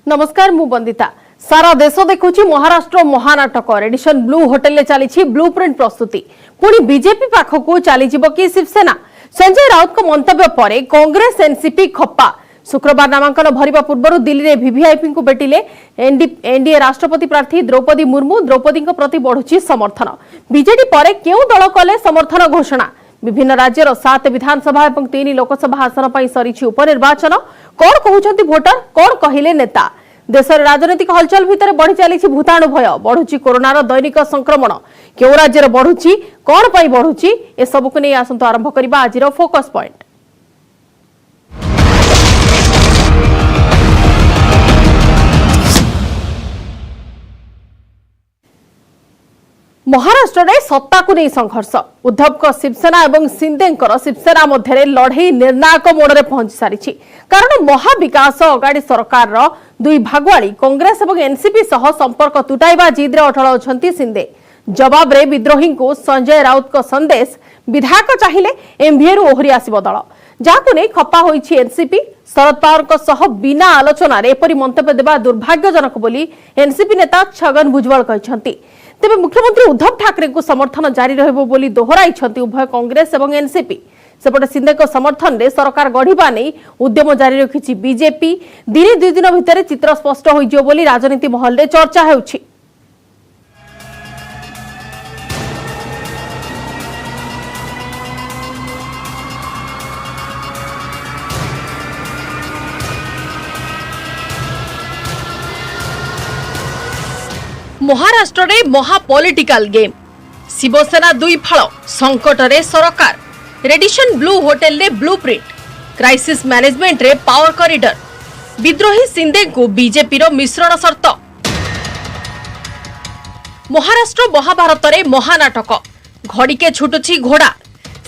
नमस्कार मु बंदिता। सारा देश देखुची महाराष्ट्र महानाटक रेडिशन ब्लू होटेल चली ब्लू प्रिंट प्रस्तुति पुणी बीजेपी पाखक चली कि शिवसेना। संजय राउत को मंतव्य पर कांग्रेस एनसीपी खप्पा। शुक्रवार नामांकन भरिबा पूर्व दिल्ली में वीवीआईपी को भेटिले एनडीए राष्ट्रपति प्रार्थी द्रौपदी मुर्मू। द्रौपदी प्रति बढ़ुची समर्थन। बीजेडी पर केउ दल कले समर्थन घोषणा। विभिन्न राज्यर 7 विधानसभा और 3 लोकसभा आसन पर सरी उपनिर्वाचन। कौन कहते भोटर कौन कहले नेता। देशर राजनीतिक हलचल भितर बढ़ी चली भूताणु भय। बढ़ुची कोरोनार दैनिक संक्रमण। क्यों राज्य बढ़ुची कौन पाई बढ़ुची ए सबको नहीं आसंतु आरंभ करबा आजिर फोकस पॉइंट। महाराष्ट्र में सत्ता को नहीं संघर्ष। उद्धव को शिवसेना और शिंदेकर शिवसेना मध्य लड़ई निर्णायक मोड़ में पहुंची सारी। कारण महाविकास अगाड़ी सरकार दुई भागुआड़ी कांग्रेस और एनसीपी सह संपर्क तुटाइबा जिद्रे अटल अछंती शिंदे। जवाब रे विद्रोही को संजय राउत को संदेश। विधायक चाहिए एमवीए रु ओहरी आसिब दल जहां नहीं खपा होईछि एनसीपी। शरद पवार को सह बिना आलोचना एपरी मंतव्य देवा दुर्भाग्यजनक बोली एनसीपी नेता छगन भुजबल कहछंती। तेबे मुख्यमंत्री उद्धव ठाकरे को समर्थन जारी रहबो बोली दोहराइछंती उभय कांग्रेस और एनसीपी। सेपटे शिंदे को समर्थन रे सरकार गढ़िबा नै उद्यम जारी रखिछि बीजेपी। दिने 2 दिन भितर चित्र स्पष्ट होइजो बोली राजनीति महल रे चर्चा हेउछि। महाराष्ट्र में महापॉलिटिकल गेम। शिवसेना दुई फल संकट रे सरकार। रेडिशन ब्लू होटेल रे ब्लू प्रिंट। क्राइसिस मैनेजमेंट रे पावर कॉरिडोर। विद्रोही शिंदे को बीजेपी रो मिश्रण शर्त। महाराष्ट्र महाभारत रे महानाटक। घड़ी के छुटुची घोड़ा।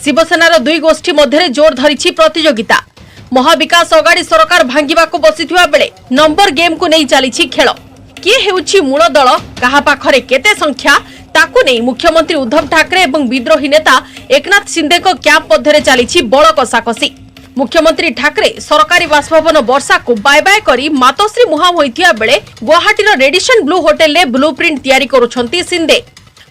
शिवसेनार दुई गोष्ठी मध्य जोर धरिछि प्रतियोगिता। महाविकास अगाड़ी सरकार भांगिबा को बसिथिबा बेले नंबर गेम को नहीं चलीछि खेल। किए हेउछि मूल दल कहा पाखरे केते संख्या ताकू नहीं मुख्यमंत्री उद्धव ठाकरे एवं विद्रोही नेता एकनाथ शिंदे को कैंप मध्य चली बड़ कषाकषी। मुख्यमंत्री ठाकरे सरकारी बासभवन वर्षा को बाय बाय करी मातोश्री मुहां होइथिया बेले गुवाहाटीर रेडिशन ब्लू होटेल रे ब्लू प्रिंट तैयारी करुछंती शिंदे।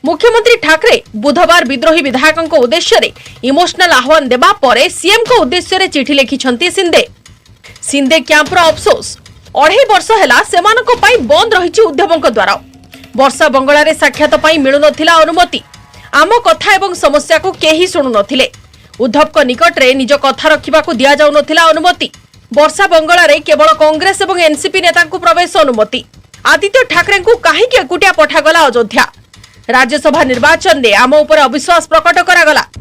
मुख्यमंत्री ठाकरे बुधवार विद्रोही विधायकों को उद्देश्य रे इमोशनल आह्वान देबा परे सीएम को उद्देश्य रे चिठी लिखिछंती शिंदे। शिंदे कैंपर अफसोस 2.5 वर्ष हैला सेमानको पाई बंद रहिछि उद्यमक द्वारा। वर्षा बंगला रे साक्षात पाई मिलु नथिला अनुमति। आम कथा एवं समस्या को केही सुनु नथिले। उद्धव को निकट रे निज कथा रखिबा को दिया जाउ नथिला अनुमति। वर्षा बंगला रे केवल कांग्रेस एवं एनसीपी नेता को प्रवेश अनुमति। आदित्य ठाकरे को काहे के एकुटिया पठागला अयोध्या। राज्यसभा निर्वाचन रे आम ऊपर अविश्वास प्रकट करागला।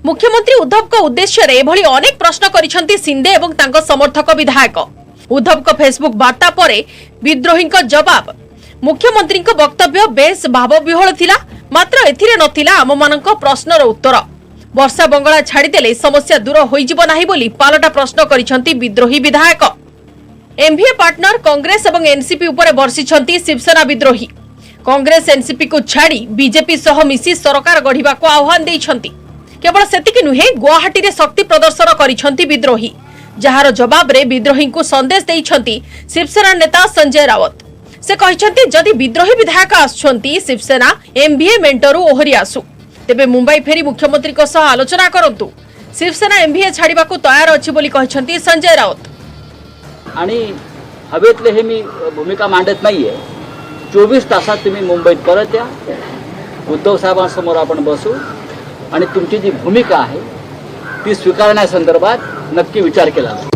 मुख्यमंत्री उद्धव को उद्देश्य रे एभली अनेक प्रश्न करिसंती शिंदे एवं तांको समर्थक विधायक। उद्धव को फेसबुक वार्ता परे विद्रोही को जवाब। मुख्यमंत्री को वक्तव्य बेस भावविह्वल थिला मात्र एथिरे नथिला आम मानक प्रश्नर उत्तर। वर्षा बंगला छाड़ी देले समस्या दूर होई जिवो नाही बोली पालटा प्रश्न करिसंती विद्रोही विधायक। एमवीए पार्टनर कांग्रेस एवं एनसीपी ऊपर बर्षिसंती शिवसेना विद्रोही। कांग्रेस एनसीपी को छाड़ी बीजेपी सह मिसी सरकार गढ़िबा को आह्वान देइछंती। केवल सेतिकी नुहे गुवाहाटी रे शक्ति प्रदर्शन करिसंती विद्रोही जहार जवाब रे विद्रोही को संदेश देइछंती शिवसेना नेता संजय राउत। से कहिसंती जदि विद्रोही विधायक आछंती शिवसेना एमवीए मेंटरू ओहरी आसु तेबे मुंबई फेरी मुख्यमंत्री को सह आलोचना करंतु। शिवसेना एमवीए छाड़ीबा को तयार अछि बोली कहिसंती संजय राउत। आणि हवेतले हे मी भूमिका मांडत नाहीये। 24 तासात तुम्ही मुंबईत परत या। उद्धव साहेबांसमोर आपण बसू आणि तुमची जी भूमिका आहे ती स्वीकारण्यासंदर्भात नक्की विचार केला जाईल।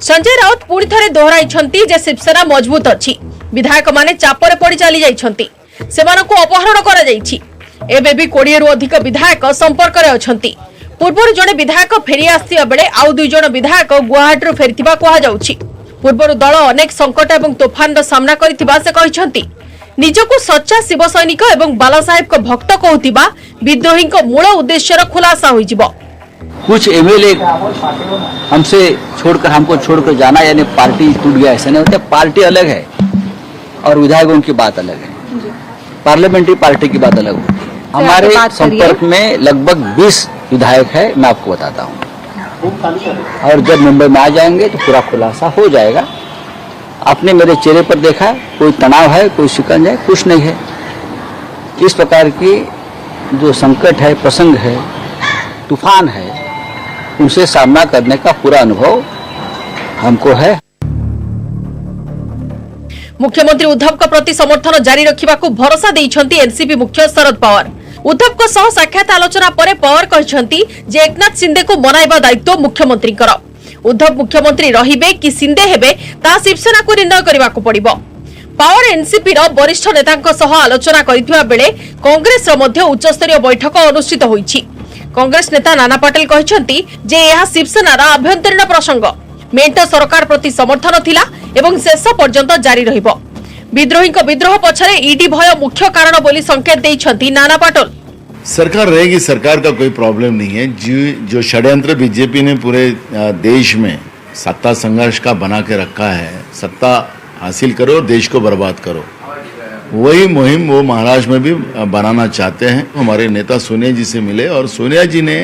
संजय राउत पुणी थरे दोहराइछंती जे शिवसेना मजबूत अछि। विधायक माने चापरे पड़ी चली जाइछंती। सेमानको अपहरण करा जाइछि। एबे भी 20 रु अधिक विधायक संपर्क रे अछंती। पूर्वरु जणे विधायक फेरी आस्तिया बेले आउ 2 जण विधायक गुवाहाटी रु फेरिथिबा कोहा जाउछि। पूर्वरु दल अनेक संकट एवं तूफान रो सामना करिथिबा से कहिछंती। निजको सच्चा शिव सैनिक एवं बाला साहेब को भक्त कहूतिबा विद्रोही को मूल उद्देश्य खुलासा हो जिवो। कुछ एमएलए हमसे छोड़कर हमको छोड़कर जाना यानी पार्टी टूट गया ऐसा नहीं होता। पार्टी अलग है और विधायकों की बात अलग है। पार्लियामेंट्री पार्टी की बात अलग है। हमारे संपर्क में लगभग 20 विधायक है। मैं आपको बताता हूँ और जब मुंबई में आ जाएंगे तो पूरा खुलासा हो जाएगा। आपने मेरे चेहरे पर देखा है, कोई तनाव है, कोई शिकंज है, कुछ नहीं है। इस प्रकार की जो संकट है, प्रसंग है, तूफान है, उनसे सामना करने का पूरा अनुभव हमको है। मुख्यमंत्री उद्धव को प्रति समर्थन जारी रखा भरोसा देइछंती एनसीपी मुख्य शरद पवार। उद्धव को सह साक्षात आलोचना पर पवार कहछंती जे एकनाथ शिंदे को मनाइबा दायित्व मुख्यमंत्री। उद्धव मुख्यमंत्री रहिबे कि शिंदे हेबे ता शिवसेना को निर्णय करने को पड़िबो। पवार एनसीपी रो वरिष्ठ नेतांक सह आलोचना करिथिबा बेले कांग्रेस रो मध्य उच्चस्तरीय बैठक अनुष्ठित होईछि। कांग्रेस नेता नाना पटेल कहछंती जे यह शिवसेना रा अभ्यंतरीण प्रसंग मेंट सरकार प्रति समर्थन थिला एवं शेष पर्यंत जारी रहिबो। विद्रोही को विद्रोह पछरे ईडी भय मुख्य कारण बोली संकेत देइछंती नाना पटेल। सरकार रहेगी, सरकार का कोई प्रॉब्लम नहीं है। जो षड्यंत्र बीजेपी ने पूरे देश में सत्ता संघर्ष का बना के रखा है, सत्ता हासिल करो देश को बर्बाद करो, वही मुहिम वो महाराष्ट्र में भी बनाना चाहते हैं। हमारे नेता सोनिया जी से मिले और सोनिया जी ने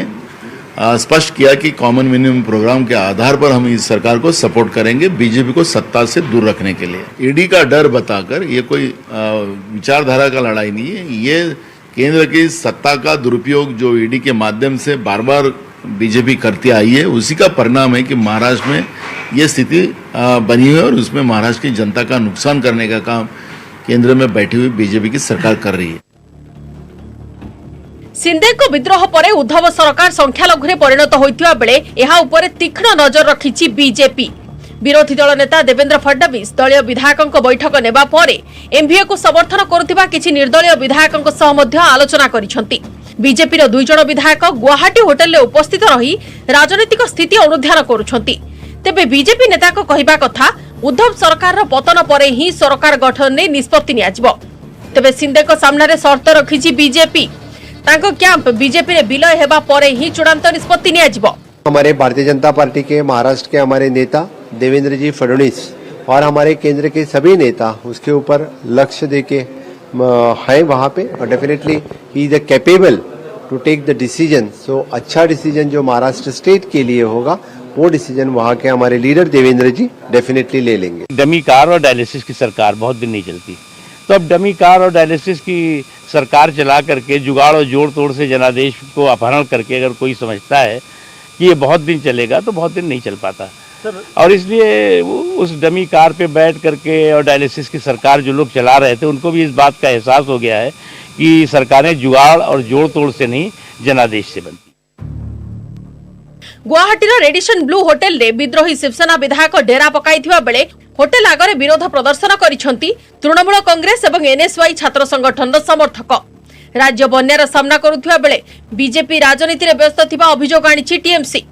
स्पष्ट किया कि कॉमन मिनिमम प्रोग्राम के आधार पर हम इस सरकार को सपोर्ट करेंगे बीजेपी को सत्ता से दूर रखने के लिए। ईडी का डर बताकर ये कोई विचारधारा का लड़ाई नहीं है, ये केंद्र की सत्ता का दुरुपयोग जो ईडी के माध्यम से बार बार बीजेपी करती आई है, उसी का परिणाम है कि महाराष्ट्र में ये स्थिति बनी हुई है और उसमें महाराष्ट्र की जनता का नुकसान करने का काम केंद्र में बैठी हुई बीजेपी की सरकार कर रही है। शिंदे को विद्रोह पर उद्धव सरकार संख्यालघु परिणत होइतिबा बेले एहा उपरे तीक्ष्ण नजर रखिछि बीजेपी। विरोधी दल नेता देवेंद्र फडणवीस दलीय विधायकों बैठक नेबा परे एमवीए को समर्थन करुथिबा किछि निर्दलीय विधायकों सह मध्य आलोचना करिसेंती। बीजेपी दुई जण विधायक गुवाहाटी होटेल में उपस्थित रही राजनीतिक स्थिति अनुध्यान करुछंती। तेबे बीजेपी नेता को कहिबा कथा उद्धव सरकार पतन परे ही सरकार गठन ने निष्पत्ति नियाजिबो। तेबे शिंदे को सामने शर्त रखिछि बीजेपी। तांको कैंप बीजेपी रे विलय हेबा परे ही चूड़ांत निष्पत्ति नियाजिबो। हमारे भारतीय जनता पार्टी के महाराष्ट्र के हमारे नेता देवेंद्र जी फडणवीस और हमारे केंद्र के सभी नेता उसके ऊपर लक्ष्य देके हैं वहाँ पे, और definitely he is capable to take the decision. So अच्छा डिसीजन जो महाराष्ट्र स्टेट के लिए होगा वो डिसीजन वहाँ के हमारे लीडर देवेंद्र जी डेफिनेटली ले लेंगे। डमी कार और डायलिसिस की सरकार बहुत दिन नहीं चलती, तो अब डमी कार और डायलिसिस की सरकार चला करके जुगाड़ और जोड़ तोड़ से जनादेश को अपहरण करके अगर कोई समझता है कि ये बहुत दिन चलेगा तो बहुत दिन नहीं चल पाता। और इसलिए उस डमी कार पे बैठ करके और डायलिसिस की सरकार जो लोग चला रहे थे उनको भी इस बात का एहसास हो गया है कि सरकारें जुगाड़ और जोड़ तोड़ से नहीं जनादेश से बनती। गुवाहाटीर रेडिसन ब्लू होटेल रे विद्रोही शिवसेना विधायक डेरा पकाइथिबा बेले होटेल आगरे विरोध प्रदर्शन करिसेंती तृणमूल कांग्रेस एवं एनएसवाई छात्र संगठन समर्थक। राज्य बन्यार सामना करुथिबा बेले बीजेपी राजनीति रे व्यस्त थिबा अभियोग आनिछि टीएमसी।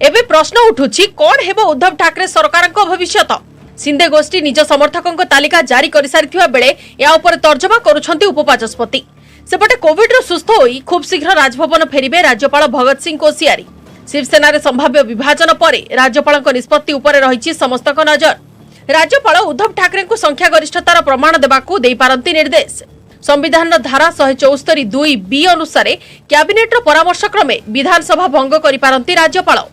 एबे प्रश्न उठुछि कोन हेबो उद्धव ठाकरे सरकारक भविष्यत। शिंदे गोष्ठी निज समर्थकों तालिका जारी कर सारिथिबा बेले या ऊपर तर्जमा करुछंती उपबाचस्पति। सेपटे कोविड रो सुस्थ होई खूब शीघ्र राजभवन फेरिबे राज्यपाल भगत सिंह कोसियारी। शिवसेना रे संभाव्य विभाजन परे राज्यपालक निष्पत्ति उपरे रहिछि समस्तक नजर। राज्यपाल उद्धव ठाकरे को संख्या गरिष्ठतार प्रमाण देबाकू देई पारंती निर्देश। संविधान धारा 174(2)(b) अनुसार कैबिनेट परामर्श क्रमे विधानसभा भंग करि पारंती राज्यपाल।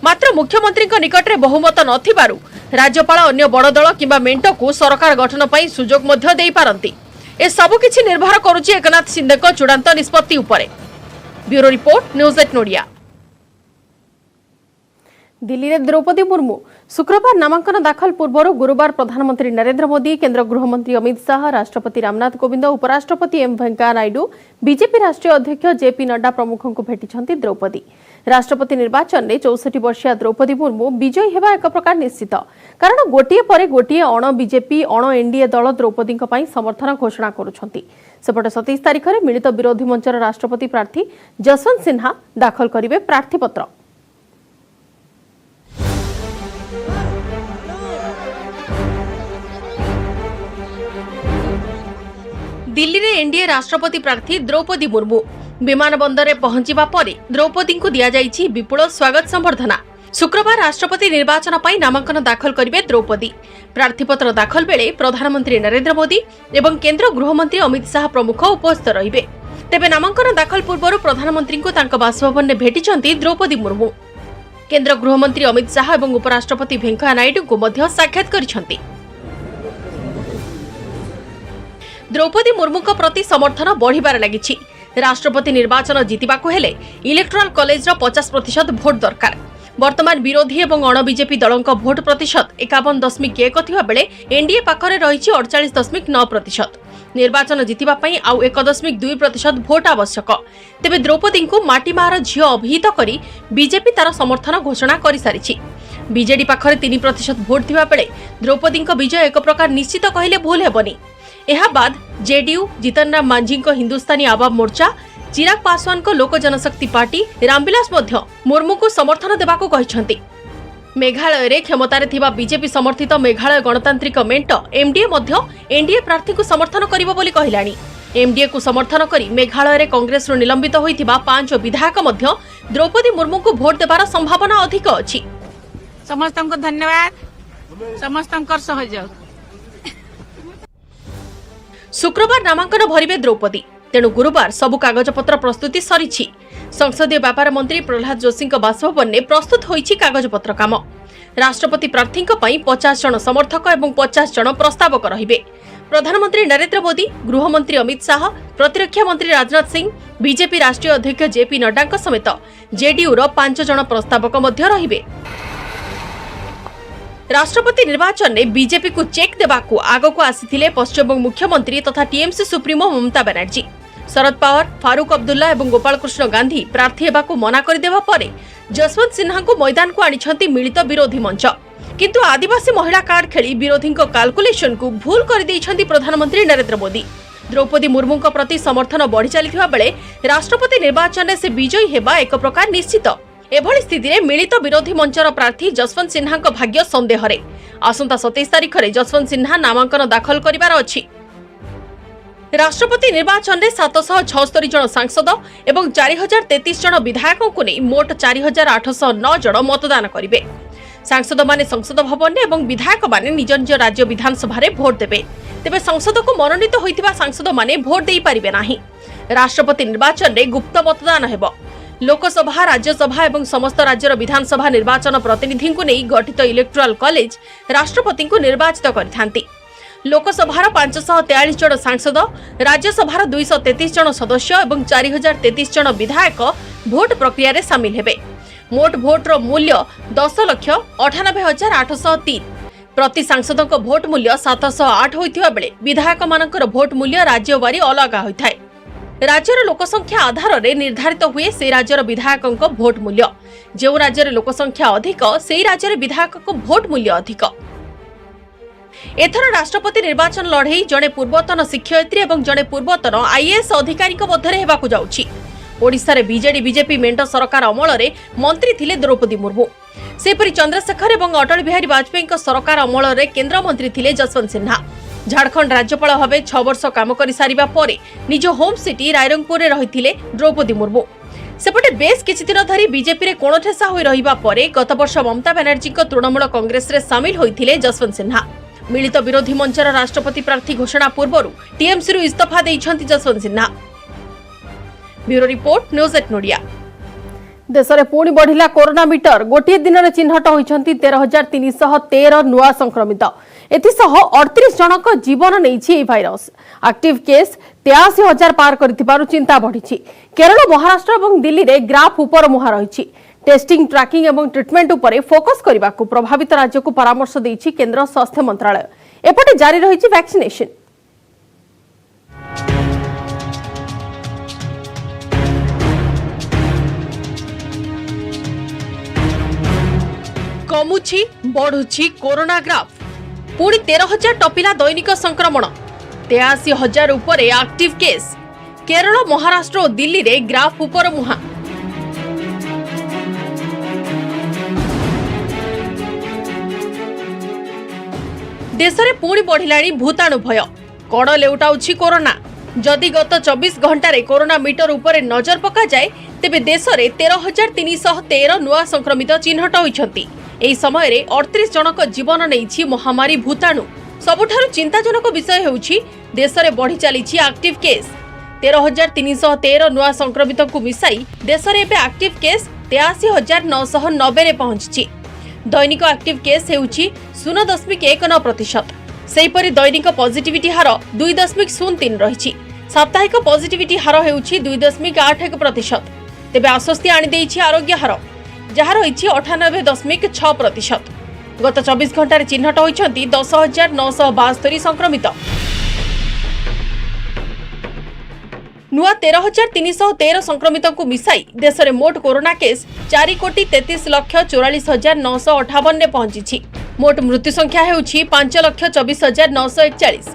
मात्र मुख्यमंत्री निकट में बहुमत नथिबारु राज्यपाल अन्य बड़ दल किंबा मेंट को सरकार गठन पई सुजोग मध्य देई पारंती। ए सब किछि निर्भर करुछि एकनाथ शिंदे को चूड़ांत निष्पत्ति उपरे। Bureau report news 8 नोडिया। दिल्ली रे द्रौपदी मुर्मू शुक्रवार नामांकन दाखल पूर्व गुरुवार प्रधानमंत्री नरेंद्र मोदी, केंद्र गृहमंत्री अमित शाह, राष्ट्रपति रामनाथ कोविंद, उपराष्ट्रपति एम वेंकैया नायडू, बीजेपी राष्ट्रीय अध्यक्ष जेपी नड्डा प्रमुखों को भेटिछंती द्रौपदी। राष्ट्रपति निर्वाचन में 64 वर्षीय द्रौपदी मुर्मू विजयी हेबा एक प्रकार निश्चित, कारण गोटिए परे गोटिए अण बीजेपी अण एनडीए दल द्रौपदी समर्थन घोषणा करुछंती। सेपटे 27 तारिख में मिलित विरोधी मंचर राष्ट्रपति प्रार्थी जसवंत सिन्हा दाखल करिवे प्रार्थीपत्र। दिल्ली रे एनडीए राष्ट्रपति प्रार्थी द्रौपदी मुर्मू विमान बंदर में पहुंचवा पर द्रौपदी को दिया जाइछि विपुल स्वागत संबर्धना। शुक्रवार राष्ट्रपति निर्वाचन पर नामांकन दाखल करिवे द्रौपदी। प्रार्थीपत्र दाखल बेले प्रधानमंत्री नरेंद्र मोदी एवं केंद्र गृहमंत्री अमित शाह प्रमुख उपस्थित रहिबे। तेबे नामांकन दाखल पूर्व प्रधानमंत्री को तांको बासभवन में भेटिछंती द्रौपदी मुर्मू। केंद्र गृहमंत्री अमित शाह और उपराष्ट्रपति वेंकैया नायडू को मध्य साक्षात करिसेंती। द्रौपदी मुर्मू को प्रति समर्थन बढ़िबार लागिछि। राष्ट्रपति निर्वाचन जितिबाकु हेले इलेक्टोरल कॉलेज 50% भोट दरकार। वर्तमान विरोधी और अण बीजेपी दलों भोट प्रतिशत 51.1 थिबा बेले एनडीए पाखरे रहिछि 48.9%। निर्वाचन जितिबा पई आउ 1.2% भोट आवश्यक। तेबे द्रौपदी को माटीमार झियो अभिहित करी बीजेपी तार समर्थन घोषणा कर सारिछि। बीजेडी पाखरे 3% भोट थिबा बेले द्रौपदी विजय एक प्रकार निश्चित कहले भूल हेबनी। एहा बाद जेडीयू जीतन राम मांझी हिंदुस्तानी आवाम मोर्चा, चिराग पासवान को लोक जनशक्ति पार्टी, रामविलास मध्य मुर्मू को समर्थन देबाकू कहिसंती। मेघालय रे क्षमतारे थिबा बीजेपी समर्थित मेघालय गणतांत्रिक मेंट एमडीए मध्य एनडीए प्रार्थी को समर्थन करिबो बोली कहिलानी। एमडीए को समर्थन करी मेघालय रे कांग्रेस रो निलंबित होइथिबा 5 विधायक मध्य द्रौपदी मुर्मू को भोट देबार संभावना अधिक अछि। समस्तंको धन्यवाद, समस्तंकर सहयोग। शुक्रवार नामांकन भरिबे द्रौपदी, तेणु गुरुवार सबु कागजपत्र प्रस्तुति सरिछि। संसदीय व्यापार मंत्री प्रहलाद जोशी बासभवन में प्रस्तुत होइछि कागजपत्र काम। राष्ट्रपति प्रार्थी 50 जन समर्थक और 50 जन प्रस्तावक रहिबे। प्रधानमंत्री नरेंद्र मोदी, गृहमंत्री अमित शाह, प्रतिरक्षा मंत्री राजनाथ सिंह, बीजेपी राष्ट्रीय अध्यक्ष जेपी नड्डा समेत जेडीयू 5 जन प्रस्तावक मध्य रहिबे। राष्ट्रपति निर्वाचन में बीजेपी को चेक देबाकू आगको आसीथिले पश्चिमबंग मुख्यमंत्री तथा टीएमसी सुप्रीमो ममता बनर्जी। शरद पवार, फारूक अब्दुल्ला और गोपाल कृष्ण गांधी प्रार्थी हेबाकू मना करदेबा परे जसवंत सिन्हा को मैदान को आनिछंती मिलित विरोधी मंच। किंतु आदिवासी महिला कार्ड खेली विरोधी कैलकुलेशन को भूल कर दैछंती प्रधानमंत्री नरेंद्र मोदी। द्रौपदी मुर्मू प्रति समर्थन बढ़ी चलिथिबा बेले राष्ट्रपति निर्वाचन में से विजयी हेबा एक प्रकार निश्चित। एभली स्थिति में मिलित विरोधी मंचर प्रार्थी जसवंत सिन्हा भाग्य संदेह। आसंता 27 तारिख में जसवंत सिन्हा नामांकन दाखल करिवार अछि। राष्ट्रपति निर्वाचन में 776 जन सांसद और 4033 जन विधायकों को नहीं मोट 4809 जन मतदान करेंगे। सांसद माने संसद भवन और विधायक माने निज निज राज्य विधानसभा रे भोट देबे। तेबे संसद को मनोनीत होइतिबा सांसद माने भोट देई पारिबे नाही। राष्ट्रपति निर्वाचन में गुप्त मतदान हेबो। लोकसभा, राज्यसभा और समस्त राज्यर विधानसभा निर्वाचन प्रतिनिधि को नहीं गठित इलेक्टोरल कॉलेज राष्ट्रपति को निर्वाचित करथांती। लोकसभार 543 जन सांसद, राज्यसभार 233 जन सदस्य और 4033 जन विधायक भोट प्रक्रिया रे शामिल हेबे। मोट भोटर मूल्य 10,98,803। प्रति सांसद भोट मूल्य 708 होइथिबा बेले विधायक मानकर भोट मूल्य राज्यवारी अलग होइथाय। राज्यर लोकसंख्या आधार में निर्धारित हुए से राज्यर विधायक भोट मूल्य। जो राज्यर लोकसंख्या अधिक से राज्यर विधायक भोट मूल्य अधिक। एथर राष्ट्रपति निर्वाचन लड़ई जड़े पूर्वतन शिक्षयित्री और जड़े पूर्वतन आईएएस अधिकारी मध्य हेबाकु जाउछि। ओडिशा रे बीजेडी बीजेपी मेंट सरकार अमल रे मंत्री थिले द्रौपदी मुर्मू। सेपरि चंद्रशेखर और अटल बिहारी वाजपेयी सरकार अमल रे केंद्र मंत्री थिले जसवंत सिन्हा। झारखंड राज्यपाल भाव 6 वर्ष काम कर सारिबा परे निज होम सिटी रायरंगपुर रे रहिथिले द्रौपदी मुर्मू। सेपटे बेस किछि दिन धरी बीजेपी रे कोणठेसा होई रहिबा परे गत वर्ष ममता बनर्जी को तृणमूल कांग्रेस रे शामिल होइथिले जसवंत सिन्हा। मिलित विरोधी मंचर राष्ट्रपति प्रार्थी घोषणा पूर्व टीएमसी रु इस्तीफा देइछंती Jaswant Sinha. Bureau report, news 8 नोडिया। देश में पुणी बढ़िला कोरोना मीटर। गोटे दिन में चिन्हट होती 13,313 नुआ संक्रमित। एसह 38 जनक जीवन नहीं भाइरस। एक्टिव केस 83,000 पार कर चिंता बढ़ी। केरल, महाराष्ट्र और दिल्ली में ग्राफ ऊपर मुहा रही। टेस्टिंग, ट्रैकिंग और ट्रिटमेंट उपर फोकस करने को प्रभावित राज्य को परामर्श देछि केंद्र स्वास्थ्य मंत्रालय। एपटे जारी रही वैक्सीनेशन। कमुछि बढ़ुछि कोरोना ग्राफ। पुणी 13,000 टपिला दैनिक संक्रमण। 83,000 उपर एक्टिव केस। केरल, महाराष्ट्र और दिल्ली रे ग्राफ ऊपर मुहा। देश में पुणी बढ़िलाणी भूताणु भय। कण लेउटाउछि कोरोना। जदि गत 24 घंटे कोरोना मीटर उपर नजर पका जाए तेबे देश में 13,313 नुआ संक्रमित चिन्हट होइछंती। एही समय रे 38 जनक जीवन नहीं महामारी भूताणु। सबुठारु चिंताजनक विषय हेउछि देश में बढ़ी चलीछि एक्टिव केस। 13,313 नुआ संक्रमित को मिसाई देश में एबे एक्टिव केस 83,990 पहुंची। दैनिक एक्टिव केस हेउची 0.19%। सेहीपरि दैनिक पॉजिटिविटी हार 2.03 रही। साप्ताहिक पॉजिटिविटी हार हेउची 2.81%। तेबे आश्वस्ति आनी देइछि आरोग्य हार जहा रही 98.6%। गत 24 घंटे चिन्हट होइछंती 10,972 संक्रमित। नुआ 13,313 संक्रमित को मिसाई देश में मोट कोरोना केस 4,33,44,958 ने पहुंची। मोट मृत्यु संख्या हेउछि 5,24,941।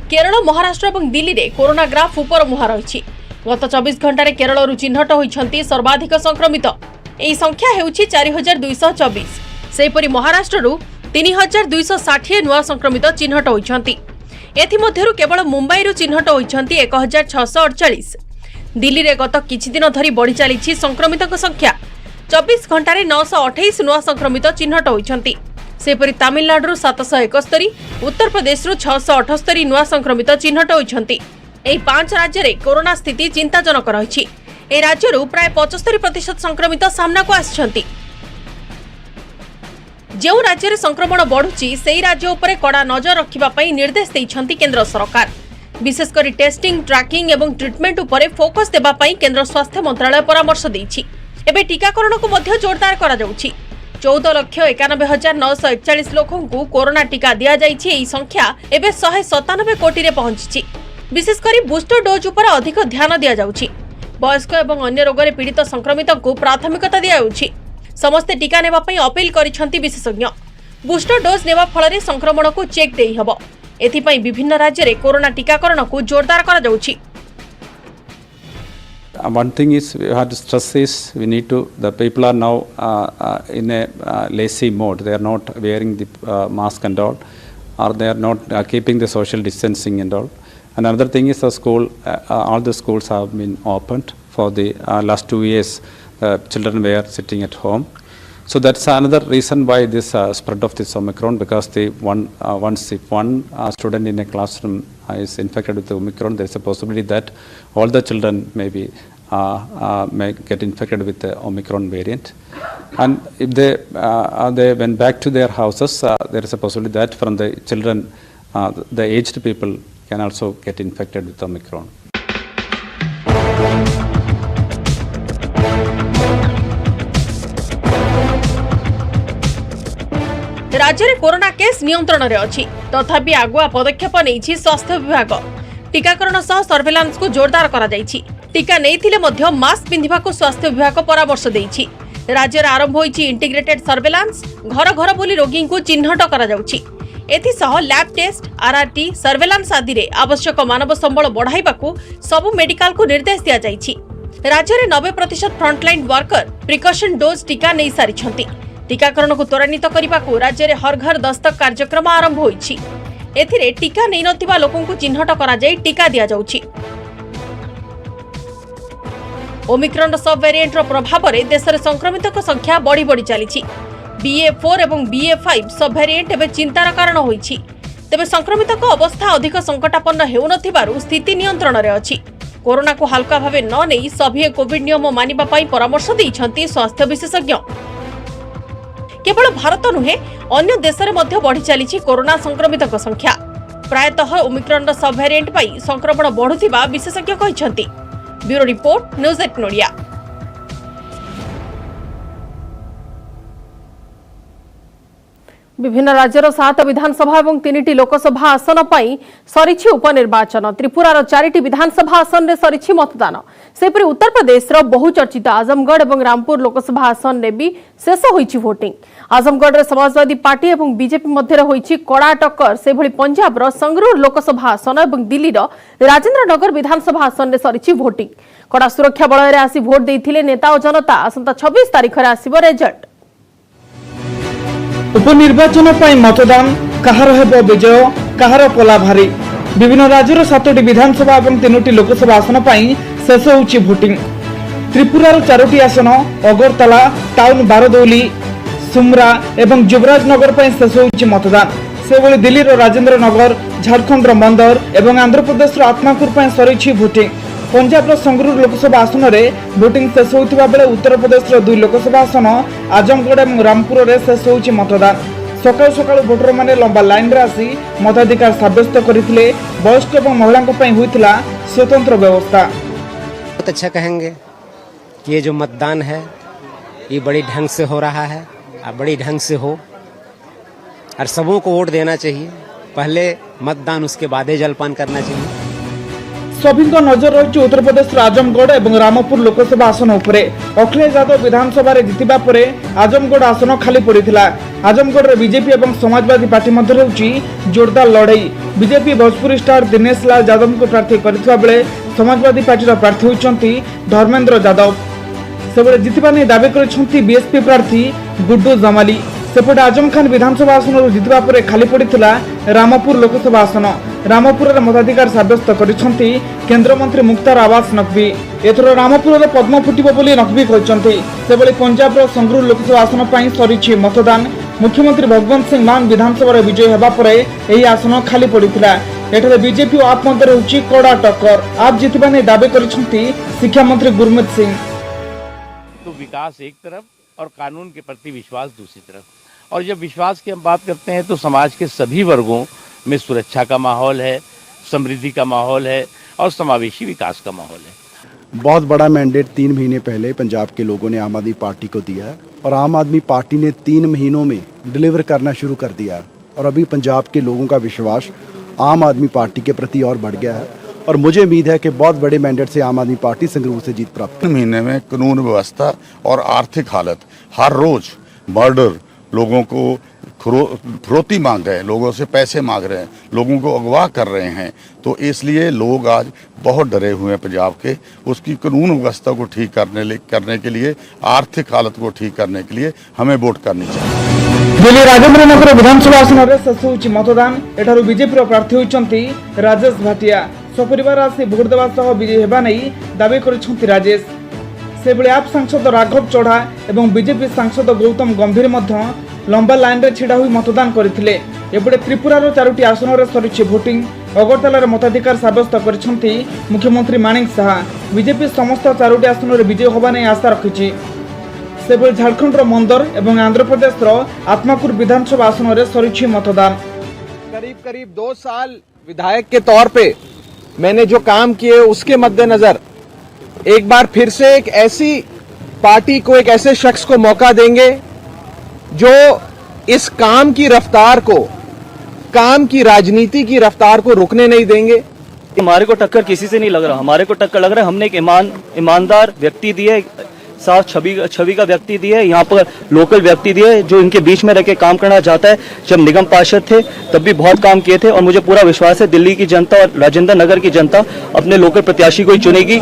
केरल, महाराष्ट्र और दिल्ली रे कोरोना ग्राफ ऊपर मुहा रही। गत 24 घंटे केरल चिन्हट होइछंती सर्वाधिक संक्रमित। एही संख्या हेउछि 4,224। सेहीपरि महाराष्ट्र 3,260 नुआ संक्रमित चिन्हट होइछंती। एथिमध्यरु केवल मुंबई चिन्हट होइछंती 1,648। दिल्ली रे गत किछि दिन धरी बढ़ी चली संक्रमितक संख्या। 24 घंटे 928 नुआ संक्रमित चिन्हट होइछंती। सेपरि तमिलनाडु 771, उत्तर प्रदेश 678 नुआ संक्रमित चिन्हट होइछंती। एही 5 राज्य रे कोरोना स्थिति चिंताजनक रहिछि। ए राज्यरु प्राय 75% संक्रमित सामना को आछंती। जो राज्य में संक्रमण बढ़ुची से राज्य उपरे कड़ा नजर रखिबा पई निर्देश दैछंती केंद्र सरकार। विशेषकर टेस्टिंग, ट्रैकिंग एवं ट्रीटमेंट उपरे फोकस देबा पई केंद्र स्वास्थ्य मंत्रालय परामर्श दैछि। एबे टीकाकरण को मध्य जोरदार करा जाउछि। 14,91,941 लोकों को कोरोना टीका दिया जाइछि। एही संख्या एबे 197 कोटी रे पहुंची। विशेषकर बूस्टर डोज उपर अधिक ध्यान दिया जाउछि। वयस्क एवं अन्य रोग रे पीड़ित संक्रमित को प्राथमिकता दिया जाउछि। समस्ते टीका नेबा पई अपील करिसंती विशेषज्ञ। बूस्टर डोज नेबा फଳରେ संक्रमण को चेक देई हबो। एथि पई विभिन्न राज्य रे कोरोना टीकाकरण को जोरदार करा जाउछि। One thing is we have to stress is we need to, the people are now in a lazy mode. They are not wearing the mask and all, or they are not keeping the social distancing and all. And another thing is the school, all the schools have been opened for the last 2 years. Children were sitting at home. So that's another reason why this spread of this Omicron, because once if one student in a classroom is infected with the Omicron, there is a possibility that all the children may get infected with the Omicron variant. And if they went back to their houses, there is a possibility that from the children, the aged people can also get infected with Omicron. राज्य में corona case नियंत्रण रे अछि। तथापि आगुआ पदक्षेप नेछि स्वास्थ्य विभाग। टीकाकरण सह सर्वेलांस को जोरदार करा जाइछि। टीका नेइथिले मध्य मास्क पिंधिबा को स्वास्थ्य विभाग परामर्श दैछि। राज्य रे आरंभ होइछि इंटीग्रेटेड सर्वेलांस। घर घर बुली रोगी को चिन्हट करा जाउछि। एथि सह लैब टेस्ट, आरआरटी, सर्वेलांस आदि रे आवश्यक मानव संबल बढ़ाइबाकू सब मेडिकल को निर्देश दिया जाइछि। राज्य रे 90% फ्रंटलाइन वर्कर प्रिकॉशन डोज टीका नै सारिछंती। टीकाकरण को त्वरान्वित करने को राज्य में हर घर दस्तक कार्यक्रम आरंभ होइछि। एथिरे टीका नै नथिबा लोकों को चिन्हट करा जाई टीका दिया जाउछि। ओमिक्रॉन सब वेरिएंट रो प्रभाव रे देश रे संक्रमित को संख्या बढ़ी बढ़ी चलीछि। BA4 एवं BA5 सब वेरिएंट एबे चिंतार कारण होइछि। तेबे संक्रमित को अवस्था अधिक संकटापन्न हेउ नथिबारु स्थिति नियंत्रण रे अछि। कोरोना को हल्का भावे न नै सभी कोविड नियम मानिबा पई परामर्श दैछंती स्वास्थ्य विशेषज्ञ। केवल भारत नुहे अन्य देश में मध्य बढ़ी चली कोरोना संक्रमित संख्या। प्रायतः ओमिक्रॉन सब वेरिएंट पाई संक्रमण बढ़ुथिबा विशेषज्ञ कहिसंती। Bureau report, news 18 Odia. विभिन्न राज्यर 7 विधानसभा और 3टी लोकसभा आसन पर सरी उपनिर्वाचन। त्रिपुरार 4टी विधानसभा आसन में सरी मतदान। सेपरि उत्तर प्रदेश बहुचर्चित आजमगढ़ और रामपुर लोकसभा आसन में भी शेष होइछि वोटिंग। आजमगढ़ में समाजवादी पार्टी और बीजेपी मध्य होइछि कड़ा टक्कर। से भली पंजाब संगरूर लोकसभा आसन और दिल्ली राजेंद्र नगर विधानसभा आसन में सरी वोटिंग। कड़ा सुरक्षा बल में आसी भोट देथिले नेता और जनता। आसंता 26 तारिख में आसिबो रिजल्ट। उपनिर्वाचन पर मतदान कहार हेबो विजय कहार पला भारी। विभिन्न राज्यर 7टी विधानसभा और 3टी लोकसभा आसन पर शेष होउछि भोटिंग। त्रिपुरार 4टी आसन अगरतला टाउन, बारदौली, सुमरा एवं युवराजनगर पर शेष होउछि मतदान। सेभली दिल्लीर राजेंद्र नगर, झारखंड मंदर एवं आंध्र प्रदेश आत्माकुर पर सरी भोटिंग। पंजाब संगरूर लोकसभा आसन में भोटिंग शेष होता बेले उत्तर प्रदेश 2 लोकसभा आसन आजमगढ़ और रामपुर में शेष होती मतदान। सकाल सकाल भोटर माने लंबा लाइन रे आसी मताधिकार साब्यस्त करथिले। वयस्क और महिलाओं को होइतिला स्वतंत्र व्यवस्था। बहुत अच्छा कहेंगे कि ये जो मतदान है ये बड़ी ढंग से हो रहा है और बड़ी ढंग से हो और सबों को वोट देना चाहिए। पहले मतदान उसके बाद ही जलपान करना चाहिए। सभी नजर रही उत्तर प्रदेश आजमगढ़ और रामपुर लोकसभा आसन उपरे। अखिलेश यादव विधानसभा जीतिबा परे आजमगढ़ आसन खाली पड़ता। आजमगढ़ में बीजेपी और समाजवादी पार्टी मध्य होची जोरदार लड़ाई। बीजेपी भोजपुरी स्टार दिनेश लाल यादव को प्रार्थी करथिबा बेले समाजवादी पार्टी प्रार्थी होती धर्मेंद्र यादव। सेबले जीतिबा नै दाबी करछंती बीएसपी प्रार्थी गुड्डू जमाली। सेपटे आजम खान विधानसभा आसन जीतिबा परे खाली पड़ता रामपुर लोकसभा आसन। रामपुर मताधिकार साब्यस्त करिछंती केंद्र मंत्री मुख्तार आवास नकवी। एथर रामपुर पद्म फुटिब बोली नकवी कहते। सेबले पंजाब संगरूर लोकसभा आसन पर सरी मतदान। मुख्यमंत्री भगवंत सिंह मान विधानसभा विजय होगा पर यह आसन खाली पड़ता। एठारे बीजेपी और आप मध्य होची कड़ा टक्कर। आप जीतिबा नै दाबी करिछंती शिक्षा मंत्री गुरमीत सिंह। तो विकास एक तरफ और कानून के प्रति विश्वास दूसरी तरफ। और जब विश्वास की हम बात करते हैं तो समाज के सभी वर्गों में सुरक्षा का माहौल है, समृद्धि का माहौल है और समावेशी विकास का माहौल है। बहुत बड़ा मैंडेट 3 महीने पहले पंजाब के लोगों ने आम आदमी पार्टी को दिया है और आम आदमी पार्टी ने 3 महीनों में डिलीवर करना शुरू कर दिया है। और अभी पंजाब के लोगों का विश्वास आम आदमी पार्टी के प्रति और बढ़ गया है और मुझे उम्मीद है कि बहुत बड़े मैंडेट से आम आदमी पार्टी संगरूर से जीत प्राप्त। 3 महीने में कानून व्यवस्था और आर्थिक हालत, हर रोज मर्डर, लोगों को फिरौती मांग रहे हैं, लोगों से पैसे मांग रहे हैं, लोगों को अगवा कर रहे हैं। तो इसलिए लोग आज बहुत डरे हुए हैं पंजाब के। उसकी कानून व्यवस्था को ठीक करने के लिए, आर्थिक हालत को ठीक करने के लिए हमें वोट करनी चाहिए। दिल्ली राजेंद्र नगर विधानसभा आसन में शेष होची मतदान। एठार बीजेपी प्रार्थी होती राजेश भाटिया। सपरिवार आसी भोट देवा सह विजयी हेबा नै दाबी करिछंती राजेश। सेबले आप सांसद राघव चढ़ा और बीजेपी सांसद गौतम गंभीर लंबा लाइन रे छिड़ा हुई मतदान करथिले। एपटे त्रिपुरार 4टी आसन में सरी भोटिंग। अगरतला मताधिकार साब्यस्त करिछंती मुख्यमंत्री माणिक साहा। बीजेपी समस्त 4टी आसन में विजय होबा नै आशा रखिछि। सेबले झारखंड मंदर और आंध्र प्रदेश आत्माकुर विधानसभा आसन में सरी मतदान। करीब 2 साल विधायक के तौर पे मैंने जो काम किए उसके मद्देनजर एक बार फिर से एक ऐसी पार्टी को, एक ऐसे शख्स को मौका देंगे जो इस काम की रफ्तार को, काम की राजनीति की रफ्तार को रुकने नहीं देंगे। हमारे को टक्कर किसी से नहीं लग रहा। हमारे को टक्कर लग रहा है, हमने एक ईमानदार व्यक्ति दिए, साफ छवि का व्यक्ति दिए, यहाँ पर लोकल व्यक्ति दिए जो इनके बीच में रह के काम करना चाहता है। जब निगम पार्षद थे तब भी बहुत काम किए थे और मुझे पूरा विश्वास है दिल्ली की जनता और राजेंद्र नगर की जनता अपने लोकल प्रत्याशी को ही चुनेगी।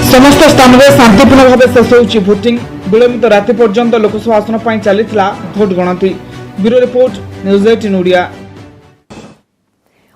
समस्त स्थान में शांतिपूर्ण भाव शेष होची भोटिंग। विलंबित राति पर्यंत लोकसभा आसन पर चलीथिला भोट गणति। Bureau report, news 18 Odia.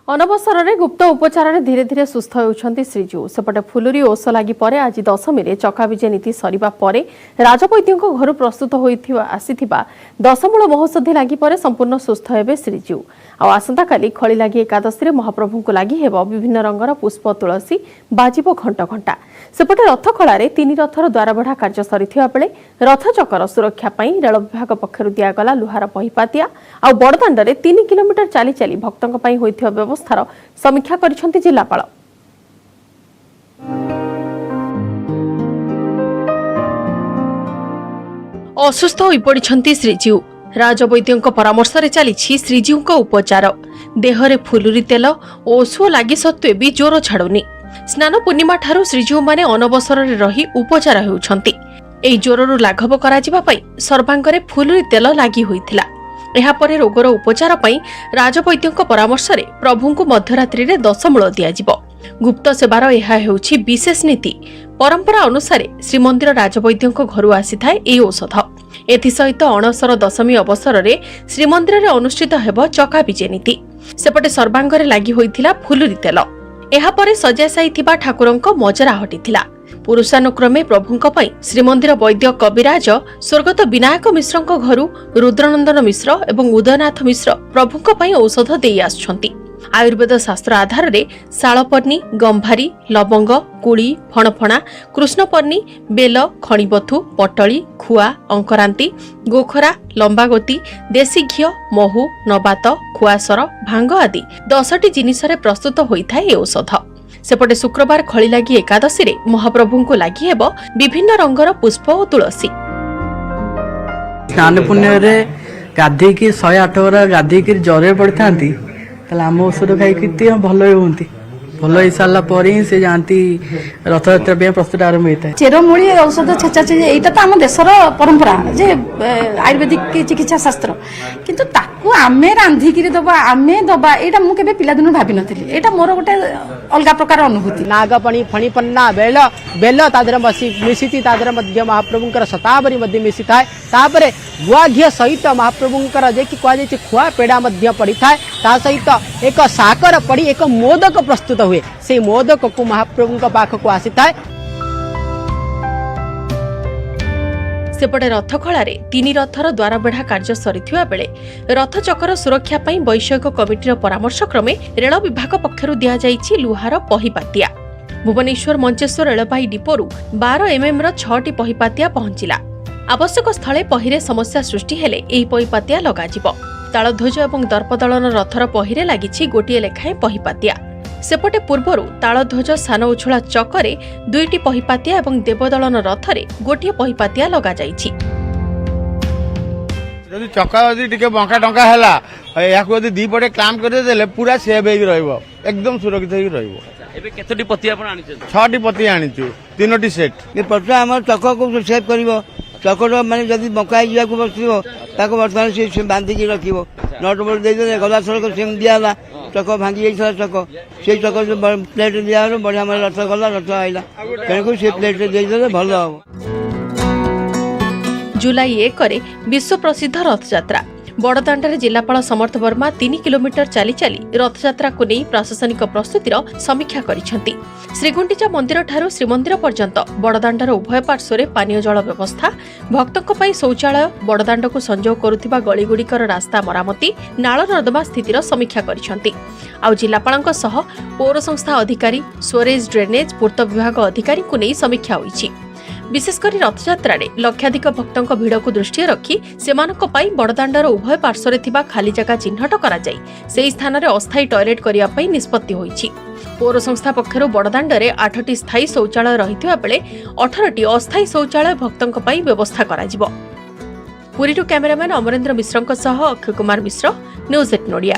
अनवसर में गुप्त उपचार में धीरे धीरे सुस्थ होती श्रीजीउ। सेपटे फुलुरी ओष लगी आज दशमी में चकाविजे नीति सरिबा परे राजवैद्यों घर प्रस्तुत आसीथिबा दशमूल महौषधि लगी संपूर्ण सुस्थ हेबे श्रीजीउ। आसंता काली खड़ी लगी एकादशी महाप्रभु को लगी हेब विभिन्न रंगर पुष्प तुलसी बाजिब घंट घंटा। सेपटे रथ खलारे 3 रथर द्वार बढ़ा कार्य सरिथिबा बेले रथ चकर सुरक्षा पई रेल विभाग पक्षरु दियागला लुहार पहिपातिया आ बड़दाण्डरे 3 किलोमीटर चाली चाली भक्तों पई होइथिबा व्यवस्थार समीक्षा करिसेंति जिल्लापाल। असुस्थ होई पड़िछंती श्रीजीउ। राजवैद्यों परामर्श रे चली श्रीजीउ उपचार। देहरे फुलुरी तेल ओषो लगी सत्वे भी जोर छाड़ुनी। स्नान पूर्णिमा ठारू श्रीजीउ माने अनवसर रे रही उपचार हेउछंती। एई जोररु लाघव कराजिबा पई सर्वांगरे फुलुरी तेल लागि होइथिला। एहा परे रोगर उपचार पई राजवैद्यों परामर्श रे प्रभुंकु मध्यरात्रि रे दशमूल दियाजिबो। गुप्त सेवार एहा हेउछि विशेष नीति। परंपरा अनुसार श्रीमंदिर राजवैद्यों घरु आसीथाए एई औषध। एथिसहित अणसर दशमी अवसर में श्रीमंदिर में अनुष्ठित हेब चकाविजे नीति। सेपटे सर्वांगरे लागि होइथिला फुलुरी तेल। एहा परे सजा साइथिबा ठाकुरंक मजरा हटिथिला। पुरुषानुक्रमे प्रभुंक पई श्रीमंदिर वैद्य कविराज स्वर्गत विनायक मिश्रंक घरु रुद्रनंदन मिश्र एवं उदयनाथ मिश्र प्रभुंक पई औषध देई आछंती। आयुर्वेद शास्त्र आधार रे शालपर्णी गंभारी लवंग कुड़ी फणफणा कृष्णपर्णी बेल खणीबथु पटली खुआ अंकरांती गोखरा लंबागती देशी घी महू नबात खुआसर भांग आदि 10टी जिनिसरे प्रस्तुत होइथाय ए औषध। सेपटे शुक्रवार खली लागी एकादशी रे महाप्रभु को लागी हेब विभिन्न रंगर पुष्प और तुलसी। स्नान पुण्य गाधे 108 गरा गाधे जरे पड़ी था आम औषध खाई भल होती भल हो सारा पर ही से जाती रथ यात्रा प्रस्तुत आरंभ होता है। चेरमूली औषध छेचा छेचा यहाँ तो आम देशर परंपरा जे आयुर्वेदिक चिकित्सा शास्त्र किंतु ताकू आमे रांधिकी दबा आमे दबा यहाँ मुझे पिलादिन भावी नी यहाँ मोर गोटे अलग प्रकार अनुभूति। नागपणी फणीपन्ना बेल बेल मिसी महाप्रभुंर शतावरी मिसी थाए तापर गुआ घी सहित महाप्रभुंर जे कहुए खुआ पेड़ा पड़ी थाए ता सहित एक साकर पड़ी एक मोदक प्रस्तुत हुए से मोदक को महाप्रभु पाखक आसी थाए। सेपटे रथखଳାରେ 3 रथर द्वारबेढ़ा कार्य सरीथिबा बेले रथ चकर सुरक्षा पई वैषयिक कमिटीर परामर्श क्रमे रेल विभाग पक्षरु दिया जाइछि लुहार पहिपातिया। भुवनेश्वर मंचेश्वर रेलपाई डिपोरु 12 mm र 6टी पहिपातिया पहुंचिला। आवश्यक स्थले पहिरे समस्या सृष्टि हेले एही पहिपातिया लगाजिबो। तालध्वज एवं दर्पदलन रथर पहिरे लागिछि गोटिए लेखाए पहिपातिया। सेपटे पूर्वरु तालध्वज सान उछुला चकरे 2टी पहिपातिया एवं देवदलन रथरे गोटिए पहिपातिया लगा जाइछि। जदि चका जदि टिके बंका टंका हैला याकु जदि दी पटे क्लाम कर देले पूरा सेव हेई रहइबो एकदम सुरक्षित हेई रहइबो। एबे केतोटी पति आपण आनिछन? 6टी पति आनिछु 3टी सेट। ये पछा हमर चक को सेव करिवो चकर माने जदि बंका जिया को बसिबो ताको वर्तमान से बांधी के रखिबो नट बोल दे दे गला सर को सेम दियाला चक भांगी जाइछला चक से चक प्लेट दिया बढ़िया माने रथ गला रथ आइला कनको से प्लेट दे दे भलो हो। जुलाई 1 रे विश्व प्रसिद्ध रथयात्रा बड़दाण्डरे जिलापाल समर्थ वर्मा 3 किलोमीटर चाली चाली रथयात्रा को नहीं प्रशासनिक प्रस्तुतिर समीक्षा करिसेंती। श्रीगुंडीचा मंदिर ठारू श्रीमंदिर पर्यंत बड़दाण्डर उभय पार्श्वरे पानीय जल व्यवस्था भक्तों पई शौचालय बड़दाण्ड को संजोग करुथिबा गलीगुड़िकर रास्ता मरामती नाल नर्दमा स्थितिर समीक्षा करिसेंती। आउ जिलापालଙ୍କ सह पौर संस्था अधिकारी स्वरेज ड्रेनेज पूर्त विभाग अधिकारी को नहीं समीक्षा होईछि। विशेषकर रथयात्रा लक्षाधिक भक्तों भिड़ को दृष्टि रखी सेमानक पई बड़दाण्डर उभय पार्श्वरे थिबा खाली जगह चिन्हट करा जाई सेही स्थान रे अस्थायी टॉयलेट करिया पई निष्पत्ति होईछि। पौर संस्था पक्षरु बड़दाण्डरे 8टी स्थायी शौचालय रहिथिबा बेले 18टी अस्थायी शौचालय भक्तों पई व्यवस्था करा जिवो। पुरीरु कैमरामैन अमरेंद्र मिश्रଙ୍କ सह अक्षय कुमार मिश्र न्यूज 8 नोडिया।